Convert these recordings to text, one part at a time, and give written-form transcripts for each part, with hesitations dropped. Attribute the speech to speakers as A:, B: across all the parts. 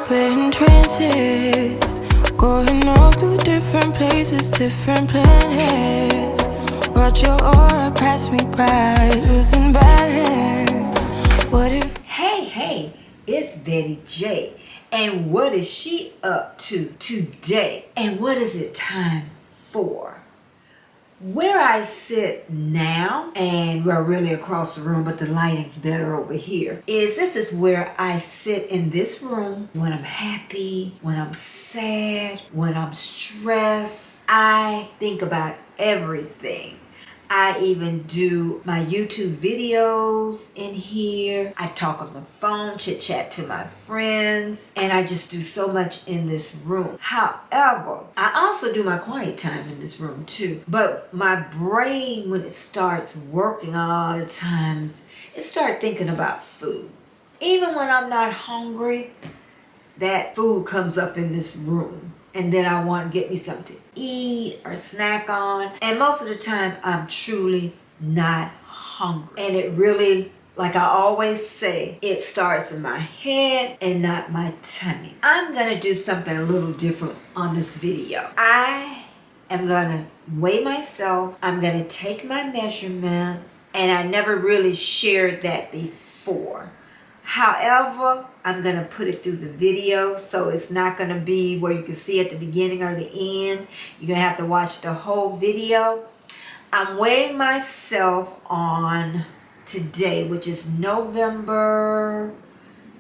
A: We're in trances, going off to different places, different planets. Watch your aura pass me by, losing balance. What if?
B: Hey, it's Betty J. And what is she up to today? And what is it time for? Where I sit now, and we're really across the room, but the lighting's better over here, this is where I sit in this room when I'm happy, when I'm sad, when I'm stressed. I think about everything. I even do my YouTube videos in here. I talk on the phone, chit chat to my friends, and I just do so much in this room. However, I also do my quiet time in this room too. But my brain, when it starts working a lot of times, it starts thinking about food. Even when I'm not hungry, that food comes up in this room. And then I want to get me something to eat or snack on. And most of the time, I'm truly not hungry. And it really, like I always say, it starts in my head and not my tummy. I'm going to do something a little different on this video. I am going to weigh myself. I'm going to take my measurements. And I never really shared that before. However, I'm going to put it through the video, so it's not going to be where you can see at the beginning or the end. You're going to have to watch the whole video. I'm weighing myself on today, which is November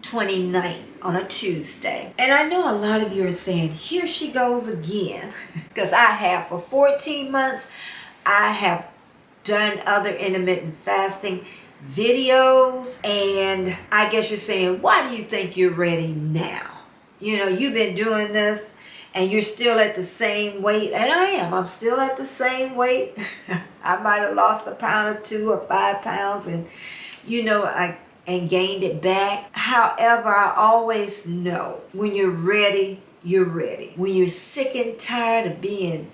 B: 29th, on a Tuesday. And I know a lot of you are saying, here she goes again. Because I have, for 14 months, I have done other intermittent fasting videos, and I guess you're saying, why do you think you're ready now? You know, you've been doing this and you're still at the same weight, and I am. I'm still at the same weight. I might have lost a pound or 2 or 5 pounds, and and gained it back. However, I always know when you're ready, you're ready. When you're sick and tired of being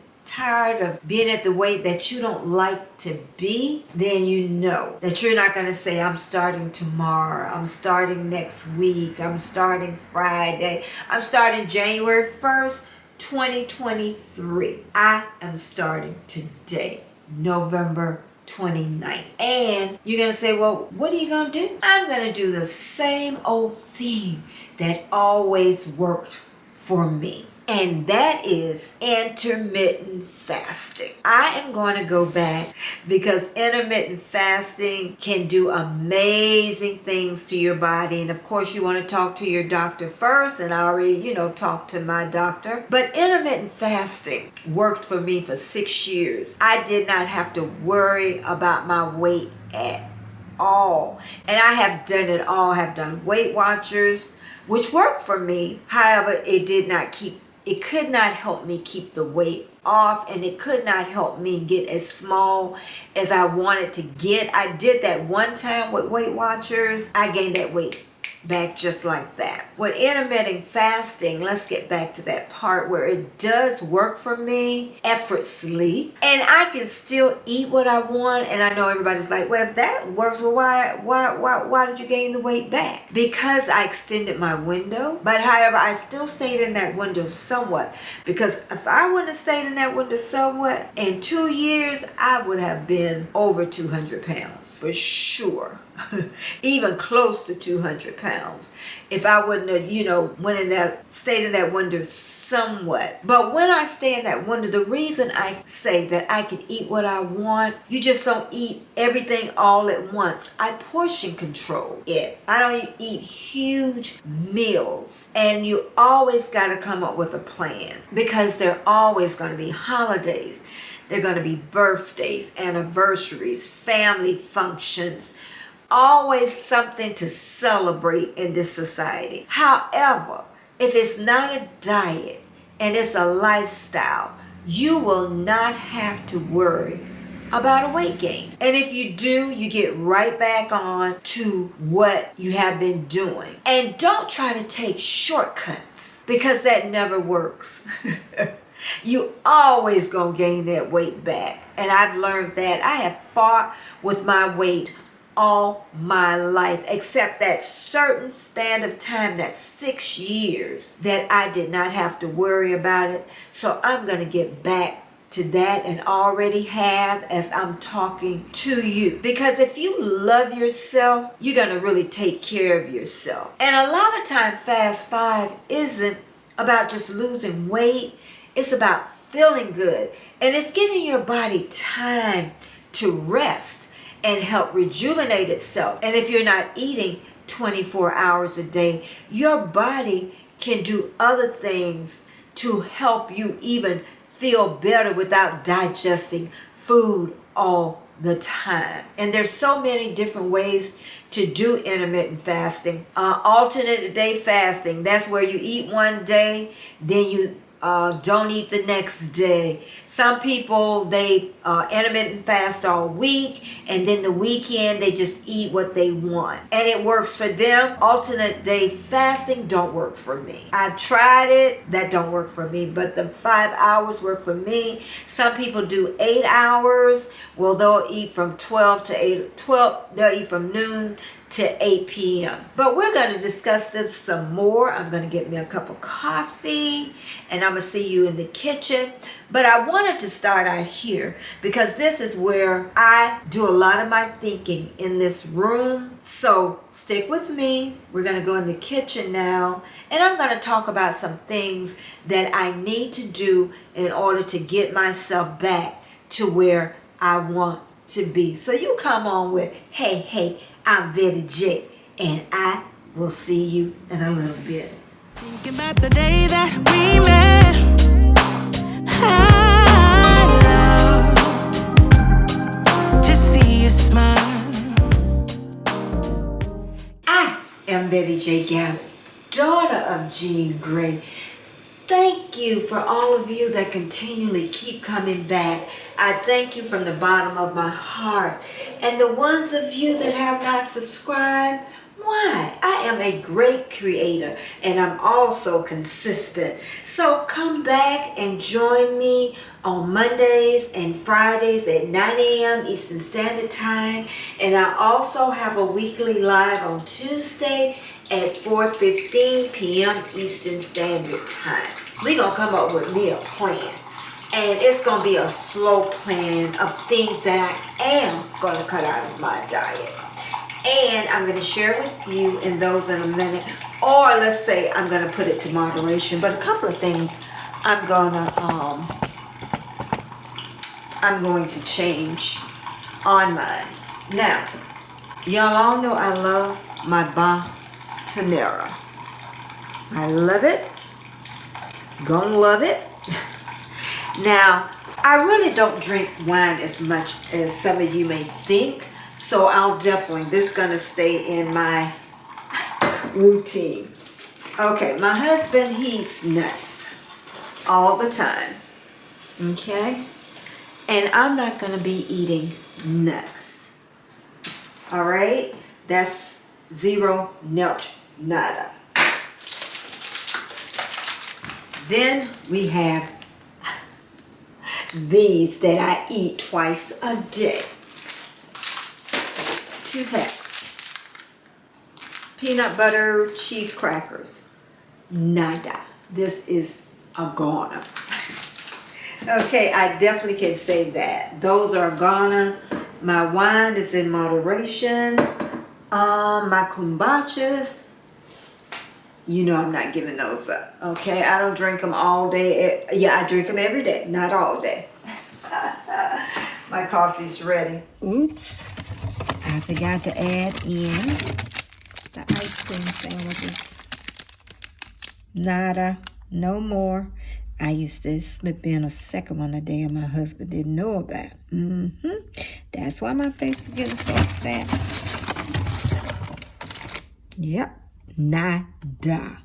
B: at the weight that you don't like to be, then you know that you're not going to say, I'm starting tomorrow, I'm starting next week, I'm starting Friday, I'm starting January 1st, 2023. I am starting today, November 29th. And you're going to say, well, what are you going to do? I'm going to do the same old thing that always worked for me. And that is intermittent fasting. I am going to go back because intermittent fasting can do amazing things to your body. And of course, you want to talk to your doctor first. And I already, talked to my doctor. But intermittent fasting worked for me for 6 years. I did not have to worry about my weight at all. And I have done it all. I have done Weight Watchers, which worked for me. However, it could not help me keep the weight off, and it could not help me get as small as I wanted to get. I did that one time with Weight Watchers. I gained that weight back just like that. With intermittent fasting, let's get back to that part where it does work for me effortlessly, and I can still eat what I want. And I know everybody's like, well, if that works, well, why did you gain the weight back? Because I extended my window. But however, I still stayed in that window somewhat, because if I wouldn't have stayed in that window somewhat, in 2 years I would have been over 200 pounds for sure. Even close to 200 pounds if I wouldn't have, stayed in that window somewhat. But when I stay in that window, the reason I say that I can eat what I want, you just don't eat everything all at once. I portion control it. I don't eat huge meals. And you always got to come up with a plan, because there are always going to be holidays. There are going to be birthdays, anniversaries, family functions. Always something to celebrate in this society. However, if it's not a diet and it's a lifestyle, you will not have to worry about a weight gain. And if you do, you get right back on to what you have been doing. And don't try to take shortcuts, because that never works. You always gonna gain that weight back. And I've learned that. I have fought with my weight all my life, except that certain span of time, that 6 years, that I did not have to worry about it. So I'm going to get back to that, and already have, as I'm talking to you. Because if you love yourself, you're going to really take care of yourself. And a lot of time, Fast 5 isn't about just losing weight. It's about feeling good. And it's giving your body time to rest and help rejuvenate itself. And if you're not eating 24 hours a day, your body can do other things to help you even feel better without digesting food all the time. And there's so many different ways to do intermittent fasting. Alternate day fasting, that's where you eat one day, then you don't eat the next day. Some people, they intermittent fast all week, and then the weekend they just eat what they want, and it works for them. Alternate day fasting don't work for me. I've tried it, that don't work for me, but the 5 hours work for me. Some people do 8 hours. Well, they'll eat from 12 to 8, they'll eat from noon to 8 p.m. But we're going to discuss this some more. I'm going to get me a cup of coffee, and I'm going to see you in the kitchen. But I wanted to start out here because this is where I do a lot of my thinking in this room. So stick with me. We're going to go in the kitchen now, and I'm going to talk about some things that I need to do in order to get myself back to where I want to be. So you come on with, hey, I'm Betty J, and I will see you in a little bit.
A: Thinking about the day that we met, I love to see you smile.
B: I am Betty J. Gathers, daughter of Jean Grey. Thank you for all of you that continually keep coming back. I thank you from the bottom of my heart. And the ones of you that have not subscribed, why? I am a great creator, and I'm also consistent. So come back and join me on Mondays and Fridays at 9 a.m. Eastern Standard Time. And I also have a weekly live on Tuesday at 4:15 p.m. Eastern Standard Time. We're going to come up with me a plan. And it's going to be a slow plan of things that I am going to cut out of my diet. And I'm going to share with you in those in a minute. Or let's say I'm going to put it to moderation. But a couple of things I'm going to change on mine. Now, y'all all know I love my Bontanera. I love it. Gonna love it. Now, I really don't drink wine as much as some of you may think, so I'll definitely, this is gonna stay in my routine. Okay, my husband, he eats nuts all the time, okay? And I'm not gonna be eating nuts, all right? That's zero, nada. Then we have these that I eat twice a day. 2 packs. Peanut butter cheese crackers. Nada. This is a goner. Okay, I definitely can say that. Those are a goner. My wine is in moderation. My kombachas, you know I'm not giving those up, okay? I don't drink them all day. Yeah, I drink them every day, not all day. My coffee's ready. Oops, I forgot to add in the ice cream sandwiches. Nada, no more. I used to slip in a second one a day and my husband didn't know about. That's why my face is getting so fat. Yep. Nada.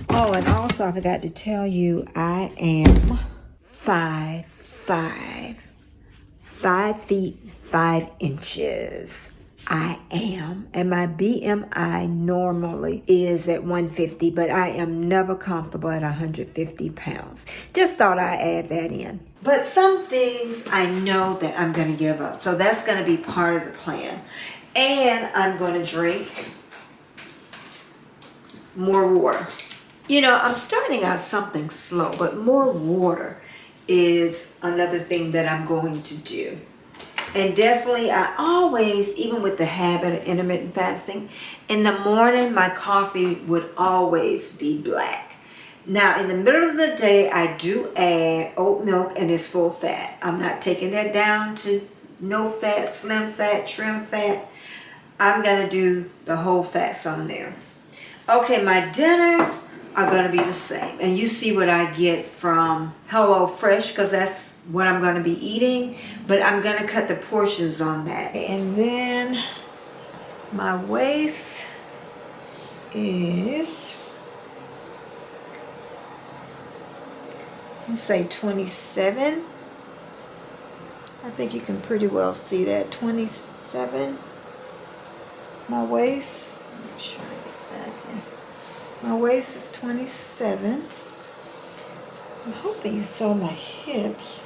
B: Oh, and also I forgot to tell you, I am 5'5", 5 feet 5 inches. I am. And my BMI normally is at 150, but I am never comfortable at 150 pounds. Just thought I'd add that in. But some things I know that I'm going to give up. So that's going to be part of the plan. And I'm going to drink more water. You know, I'm starting out something slow, but more water is another thing that I'm going to do. And definitely, I always, even with the habit of intermittent fasting, in the morning, my coffee would always be black. Now, in the middle of the day, I do add oat milk, and it's full fat. I'm not taking that down to no fat, slim fat, trim fat. I'm going to do the whole fats on there. Okay, my dinners are going to be the same. And you see what I get from HelloFresh, because that's what I'm going to be eating. But I'm going to cut the portions on that. And then my waist is, let's say 27. I think you can pretty well see that. 27. My waist. Make sure I get back here. My waist is 27. I'm hoping you saw my hips.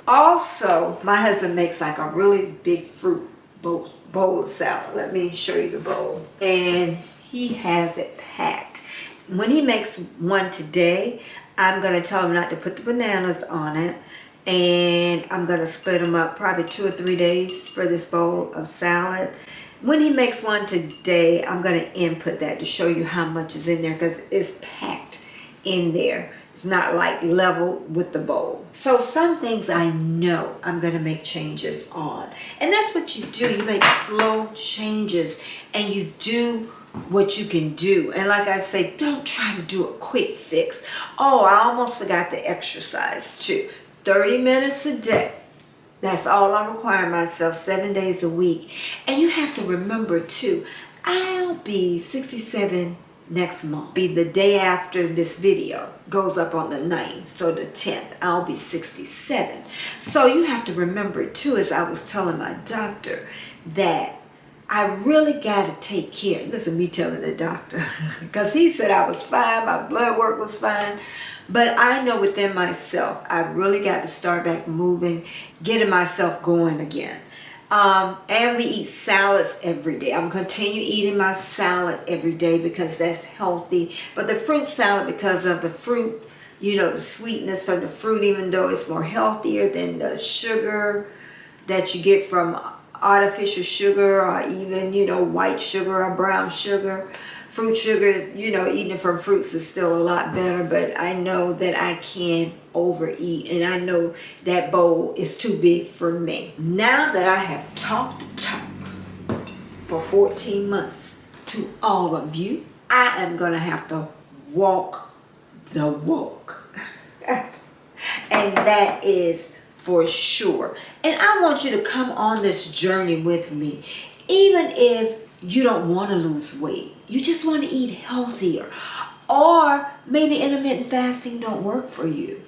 B: Also, my husband makes like a really big fruit bowl of salad. Let me show you the bowl. And he has it packed. When he makes one today, I'm going to tell him not to put the bananas on it. And I'm going to split them up probably 2 or 3 days for this bowl of salad. When he makes one today, I'm going to input that to show you how much is in there, because it's packed in there. It's not like level with the bowl. So some things I know I'm going to make changes on. And that's what you do. You make slow changes and you do what you can do. And like I say, don't try to do a quick fix. Oh, I almost forgot the exercise too. 30 minutes a day. That's all I'm requiring myself, 7 days a week. And you have to remember too, I'll be 67 next month. Be the day after this video goes up on the 9th, so the 10th, I'll be 67. So you have to remember too, as I was telling my doctor, that I really got to take care. Listen, me telling the doctor, because he said I was fine, my blood work was fine. But I know within myself, I really got to start back moving, getting myself going again. And we eat salads every day. I'm going to continue eating my salad every day because that's healthy. But the fruit salad, because of the fruit, you know, the sweetness from the fruit, even though it's more healthier than the sugar that you get from artificial sugar, or even, you know, white sugar or brown sugar. Fruit sugar, you know, eating it from fruits is still a lot better, but I know that I can overeat, and I know that bowl is too big for me. Now that I have talked the talk for 14 months to all of you, I am going to have to walk the walk. And that is for sure. And I want you to come on this journey with me, even if you don't want to lose weight. You just want to eat healthier. Or maybe intermittent fasting don't work for you.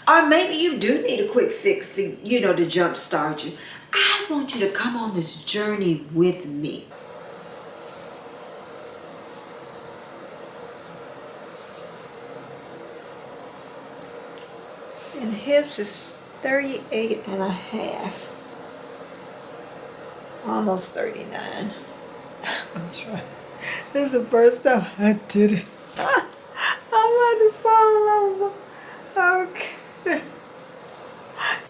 B: Or maybe you do need a quick fix to, you know, to jumpstart you. I want you to come on this journey with me. And hips is 38 and a half. Almost 39. I'm trying. This is the first time I did it. I'm about to fall over. Okay.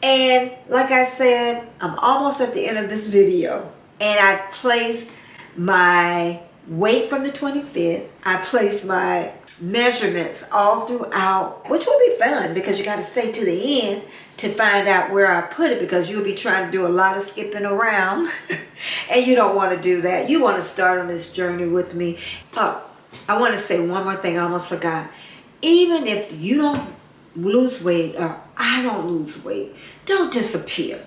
B: And like I said, I'm almost at the end of this video. And I've placed my weight from the 25th. I placed my measurements all throughout, which will be fun because you got to stay to the end to find out where I put it, because you'll be trying to do a lot of skipping around and you don't want to do that. You want to start on this journey with me. Oh, I want to say one more thing I almost forgot. Even if you don't lose weight or I don't lose weight, don't disappear.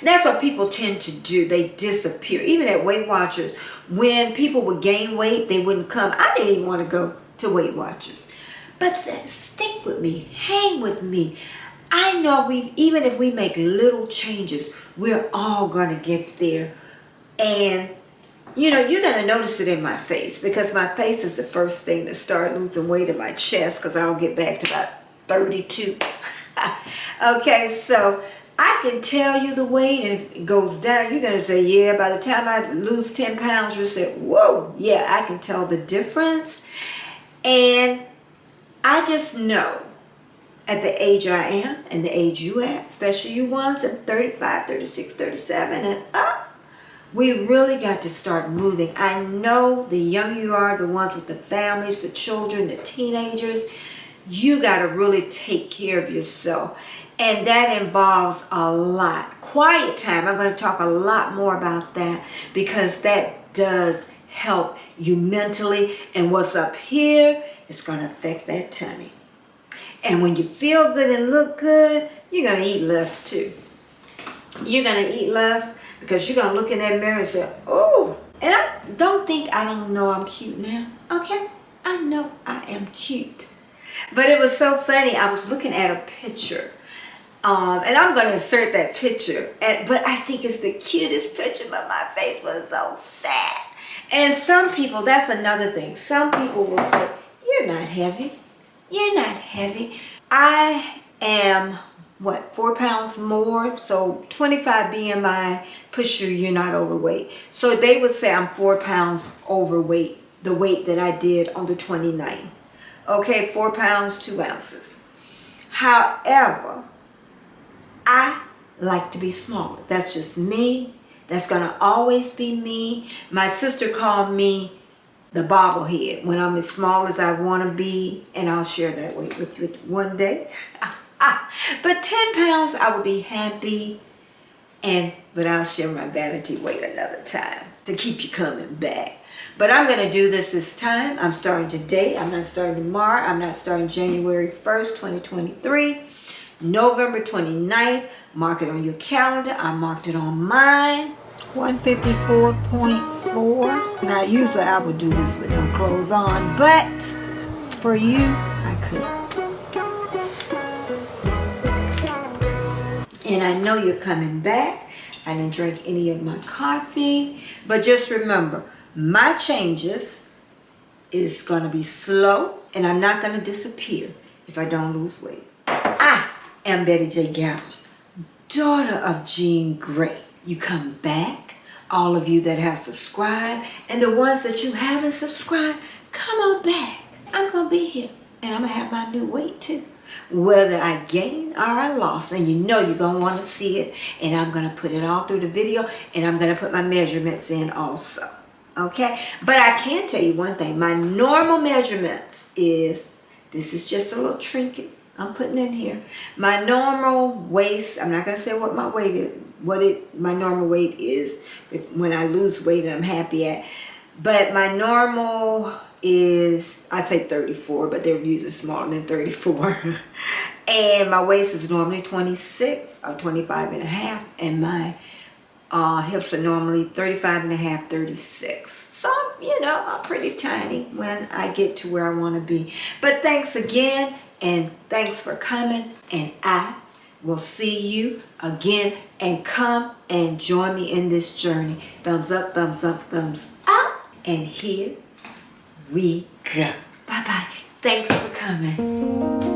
B: That's what people tend to do. They disappear. Even at Weight Watchers, when people would gain weight, they wouldn't come. I didn't even want to go to Weight Watchers. But stick with me. Hang with me. I know even if we make little changes, we're all going to get there. And, you know, you're going to notice it in my face, because my face is the first thing that started losing weight in my chest, because I'll get back to about 32. Okay, so I can tell you the weight, and if it goes down, you're going to say, yeah, by the time I lose 10 pounds, you'll say, whoa, yeah, I can tell the difference. And I just know at the age I am and the age you at, especially you ones at 35, 36, 37 and up, we really got to start moving. I know the younger you are, the ones with the families, the children, the teenagers, you got to really take care of yourself. And that involves a lot. Quiet time, I'm going to talk a lot more about that because that does help you mentally. And what's up here is going to affect that tummy. And when you feel good and look good, you're going to eat less too. You're going to eat less because you're going to look in that mirror and say, oh, and I don't think I don't know I'm cute now. Okay, I know I am cute. But it was so funny. I was looking at a picture. And I'm going to insert that picture. But I think it's the cutest picture, but my face was so fat. And some people, that's another thing. Some people will say, you're not heavy. You're not heavy. I am, 4 pounds more? So 25 BMI, push you're not overweight. So they would say I'm 4 pounds overweight, the weight that I did on the 29th. Okay, 4 pounds, 2 ounces. However, I like to be smaller. That's just me. That's going to always be me. My sister called me the bobblehead when I'm as small as I want to be, and I'll share that weight with you one day. But 10 pounds, I would be happy, but I'll share my vanity weight another time to keep you coming back. But I'm going to do this time. I'm starting today. I'm not starting tomorrow. I'm not starting January 1st, 2023. November 29th. Mark it on your calendar. I marked it on mine. 154.4. Now, usually I would do this with no clothes on, but for you, I could. And I know you're coming back. I didn't drink any of my coffee, but just remember, my changes is going to be slow, and I'm not going to disappear if I don't lose weight. I am Betty J. Gathers, daughter of Jean Grey. You come back, all of you that have subscribed, and the ones that you haven't subscribed, come on back. I'm going to be here, and I'm going to have my new weight too. Whether I gain or I lost, and you know you're going to want to see it, and I'm going to put it all through the video, and I'm going to put my measurements in also. Okay, but I can tell you one thing. My normal measurements this is just a little trinket I'm putting in here. My normal waist, I'm not going to say what my weight is, my normal weight is when I lose weight and I'm happy at. But my normal is, I say 34, but they're usually smaller than 34. And my waist is normally 26 or 25 and a half, and my hips are normally 35 and a half, 36. So, I'm pretty tiny when I get to where I want to be. But thanks again, and thanks for coming, and I will see you again, and come and join me in this journey. Thumbs up, thumbs up, thumbs up, and here we go. Bye-bye. Thanks for coming.